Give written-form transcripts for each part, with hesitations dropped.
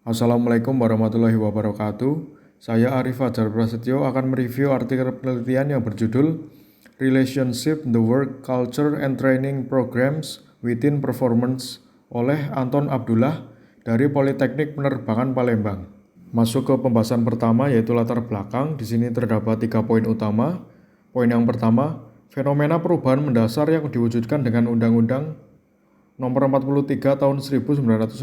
Assalamualaikum warahmatullahi wabarakatuh. Saya Arif Fajar Prasetyo akan mereview artikel penelitian yang berjudul Relationship the Work Culture and Training Programs Within Performance oleh Anton Abdullah dari Politeknik Penerbangan Palembang. Masuk ke pembahasan pertama yaitu latar belakang. Di sini terdapat 3 poin utama. Poin yang pertama, fenomena perubahan mendasar yang diwujudkan dengan Undang-Undang Nomor 43 Tahun 1999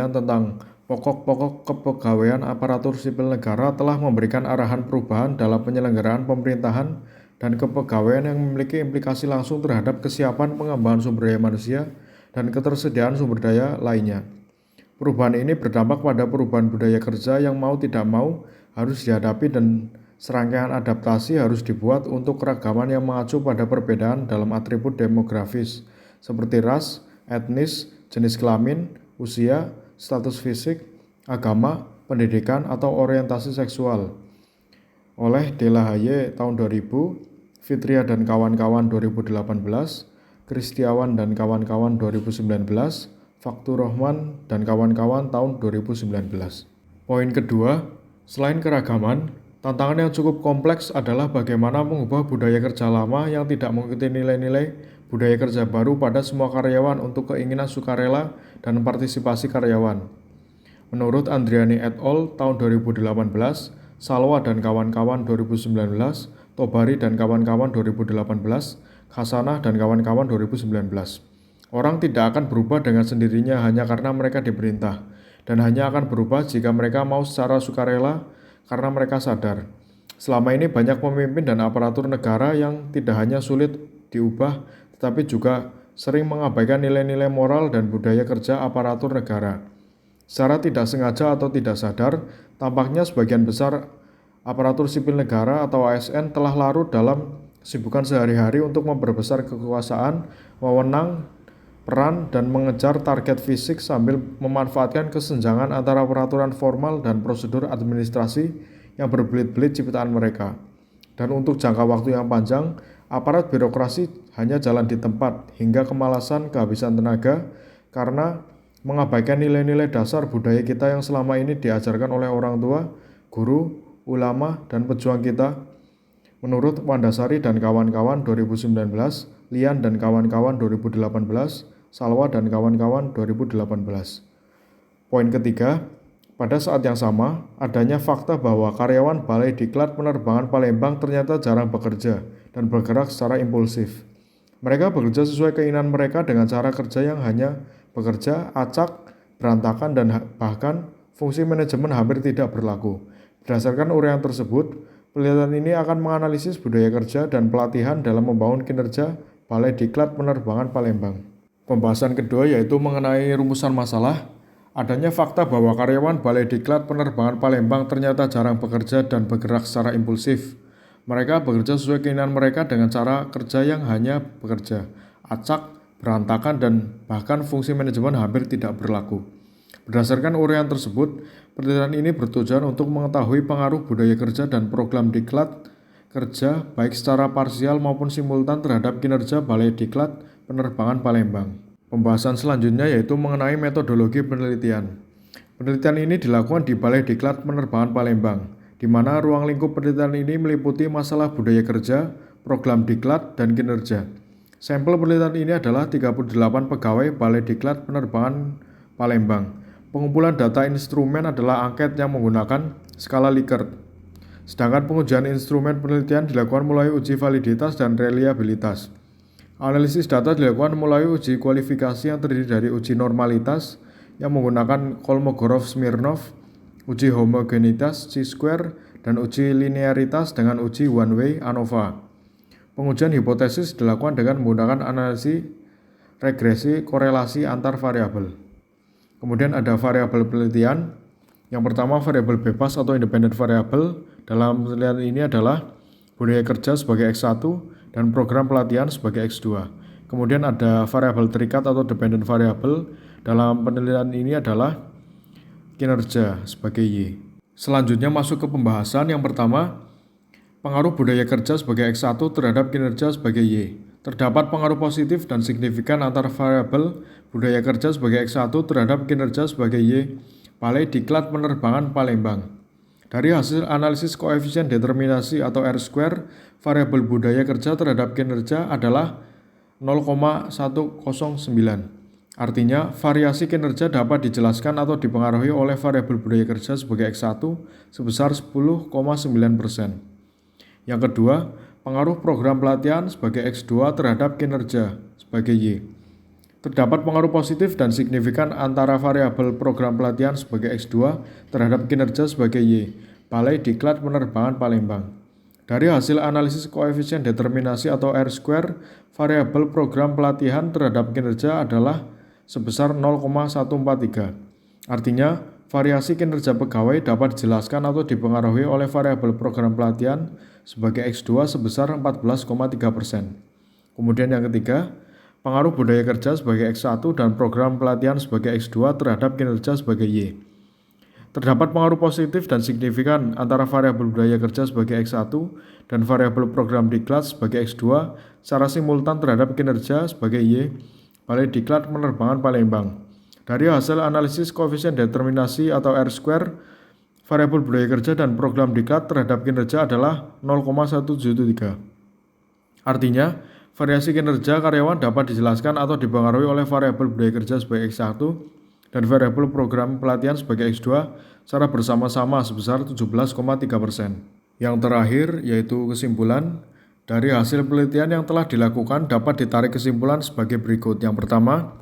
tentang Pokok-pokok kepegawaian aparatur sipil negara telah memberikan arahan perubahan dalam penyelenggaraan pemerintahan dan kepegawaian yang memiliki implikasi langsung terhadap kesiapan pengembangan sumber daya manusia dan ketersediaan sumber daya lainnya. Perubahan ini berdampak pada perubahan budaya kerja yang mau tidak mau harus dihadapi dan serangkaian adaptasi harus dibuat untuk keragaman yang mengacu pada perbedaan dalam atribut demografis seperti ras, etnis, jenis kelamin, usia, status fisik, agama, pendidikan, atau orientasi seksual. Oleh Delahaye tahun 2000, Fitria dan kawan-kawan 2018, Kristiawan dan kawan-kawan 2019, Faktur Rohman dan kawan-kawan tahun 2019. Poin kedua, selain keragaman, tantangan yang cukup kompleks adalah bagaimana mengubah budaya kerja lama yang tidak mengikuti nilai-nilai budaya kerja baru pada semua karyawan untuk keinginan sukarela dan partisipasi karyawan. Menurut Andriani et al. Tahun 2018, Salwa dan kawan-kawan 2019, Tobari dan kawan-kawan 2018, Hasanah dan kawan-kawan 2019. Orang tidak akan berubah dengan sendirinya hanya karena mereka diperintah, dan hanya akan berubah jika mereka mau secara sukarela karena mereka sadar. Selama ini banyak pemimpin dan aparatur negara yang tidak hanya sulit diubah, tetapi juga sering mengabaikan nilai-nilai moral dan budaya kerja aparatur negara. Secara tidak sengaja atau tidak sadar, tampaknya sebagian besar aparatur sipil negara atau ASN telah larut dalam kesibukan sehari-hari untuk memperbesar kekuasaan, wewenang, peran, dan mengejar target fisik sambil memanfaatkan kesenjangan antara peraturan formal dan prosedur administrasi yang berbelit-belit ciptaan mereka. Dan untuk jangka waktu yang panjang, aparat birokrasi hanya jalan di tempat hingga kemalasan, kehabisan tenaga karena mengabaikan nilai-nilai dasar budaya kita yang selama ini diajarkan oleh orang tua, guru, ulama, dan pejuang kita. Menurut Wandasari dan kawan-kawan 2019, Lian dan kawan-kawan 2018, Salwa dan kawan-kawan 2018. Poin ketiga, pada saat yang sama, adanya fakta bahwa karyawan Balai Diklat Penerbangan Palembang ternyata jarang bekerja dan bergerak secara impulsif. Mereka bekerja sesuai keinginan mereka dengan cara kerja yang hanya bekerja, acak, berantakan, dan bahkan fungsi manajemen hampir tidak berlaku. Berdasarkan uraian tersebut, penelitian ini akan menganalisis budaya kerja dan pelatihan dalam membangun kinerja Balai Diklat Penerbangan Palembang. Pembahasan kedua yaitu mengenai rumusan masalah. Adanya fakta bahwa karyawan Balai Diklat Penerbangan Palembang ternyata jarang bekerja dan bergerak secara impulsif. Mereka bekerja sesuai keinginan mereka dengan cara kerja yang hanya bekerja, acak, berantakan, dan bahkan fungsi manajemen hampir tidak berlaku. Berdasarkan uraian tersebut, penelitian ini bertujuan untuk mengetahui pengaruh budaya kerja dan program diklat kerja baik secara parsial maupun simultan terhadap kinerja Balai Diklat Penerbangan Palembang. Pembahasan selanjutnya yaitu mengenai metodologi penelitian. Penelitian ini dilakukan di Balai Diklat Penerbangan Palembang, di mana ruang lingkup penelitian ini meliputi masalah budaya kerja, program diklat, dan kinerja. Sampel penelitian ini adalah 38 pegawai Balai Diklat Penerbangan Palembang. Pengumpulan data instrumen adalah angket yang menggunakan skala Likert. Sedangkan pengujian instrumen penelitian dilakukan mulai uji validitas dan reliabilitas. Analisis data dilakukan mulai uji kualifikasi yang terdiri dari uji normalitas yang menggunakan Kolmogorov-Smirnov, uji homogenitas chi-square, dan uji linearitas dengan uji one-way ANOVA. Pengujian hipotesis dilakukan dengan menggunakan analisis regresi korelasi antar variabel. Kemudian ada variabel penelitian. Yang pertama variabel bebas atau independent variable. Dalam penelitian ini adalah budaya kerja sebagai X1 dan program pelatihan sebagai X2. Kemudian ada variabel terikat atau dependent variable. Dalam penelitian ini adalah kinerja sebagai Y. Selanjutnya masuk ke pembahasan. Yang pertama, pengaruh budaya kerja sebagai X1 terhadap kinerja sebagai Y. Terdapat pengaruh positif dan signifikan antara variabel budaya kerja sebagai X1 terhadap kinerja sebagai Y Balai Diklat Penerbangan Palembang. Dari hasil analisis koefisien determinasi atau R-square, variabel budaya kerja terhadap kinerja adalah 0,109. Artinya, variasi kinerja dapat dijelaskan atau dipengaruhi oleh variabel budaya kerja sebagai X1 sebesar 10,9%. Yang kedua, pengaruh program pelatihan sebagai X2 terhadap kinerja sebagai Y. Terdapat pengaruh positif dan signifikan antara variabel program pelatihan sebagai X2 terhadap kinerja sebagai Y. Balai Diklat Penerbangan Palembang. Dari hasil analisis koefisien determinasi atau R-square, variabel program pelatihan terhadap kinerja adalah sebesar 0,143. Artinya, variasi kinerja pegawai dapat dijelaskan atau dipengaruhi oleh variabel program pelatihan sebagai X2 sebesar 14,3%. Kemudian yang ketiga, pengaruh budaya kerja sebagai X1 dan program pelatihan sebagai X2 terhadap kinerja sebagai Y. Terdapat pengaruh positif dan signifikan antara variabel budaya kerja sebagai X1 dan variabel program diklat sebagai X2 secara simultan terhadap kinerja sebagai Y. Balai Diklat Penerbangan Palembang. Dari hasil analisis koefisien determinasi atau R-square, variabel budaya kerja dan program diklat terhadap kinerja adalah 0,173. Artinya, variasi kinerja karyawan dapat dijelaskan atau dipengaruhi oleh variabel budaya kerja sebagai X1 dan variabel program pelatihan sebagai X2 secara bersama-sama sebesar 17,3%. Yang terakhir yaitu kesimpulan. Dari hasil penelitian yang telah dilakukan dapat ditarik kesimpulan sebagai berikut. Yang pertama,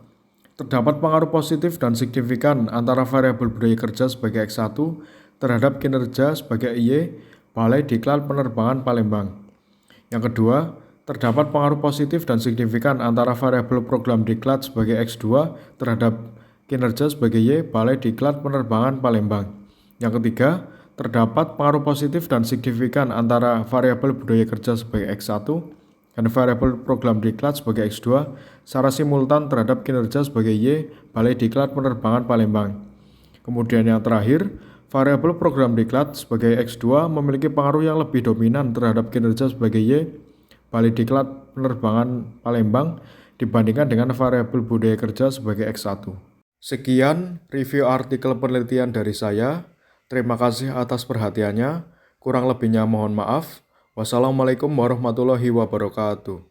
terdapat pengaruh positif dan signifikan antara variabel budaya kerja sebagai X1 terhadap kinerja sebagai Y Balai Diklat Penerbangan Palembang. Yang kedua, terdapat pengaruh positif dan signifikan antara variabel program diklat sebagai X2 terhadap kinerja sebagai Y Balai Diklat Penerbangan Palembang. Yang ketiga, terdapat pengaruh positif dan signifikan antara variabel budaya kerja sebagai X1 dan variabel program diklat sebagai X2 secara simultan terhadap kinerja sebagai Y Balai Diklat Penerbangan Palembang. Kemudian yang terakhir, variabel program diklat sebagai X2 memiliki pengaruh yang lebih dominan terhadap kinerja sebagai Y Balai Diklat Penerbangan Palembang dibandingkan dengan variabel budaya kerja sebagai X1. Sekian review artikel penelitian dari saya. Terima kasih atas perhatiannya. Kurang lebihnya mohon maaf. Wassalamualaikum warahmatullahi wabarakatuh.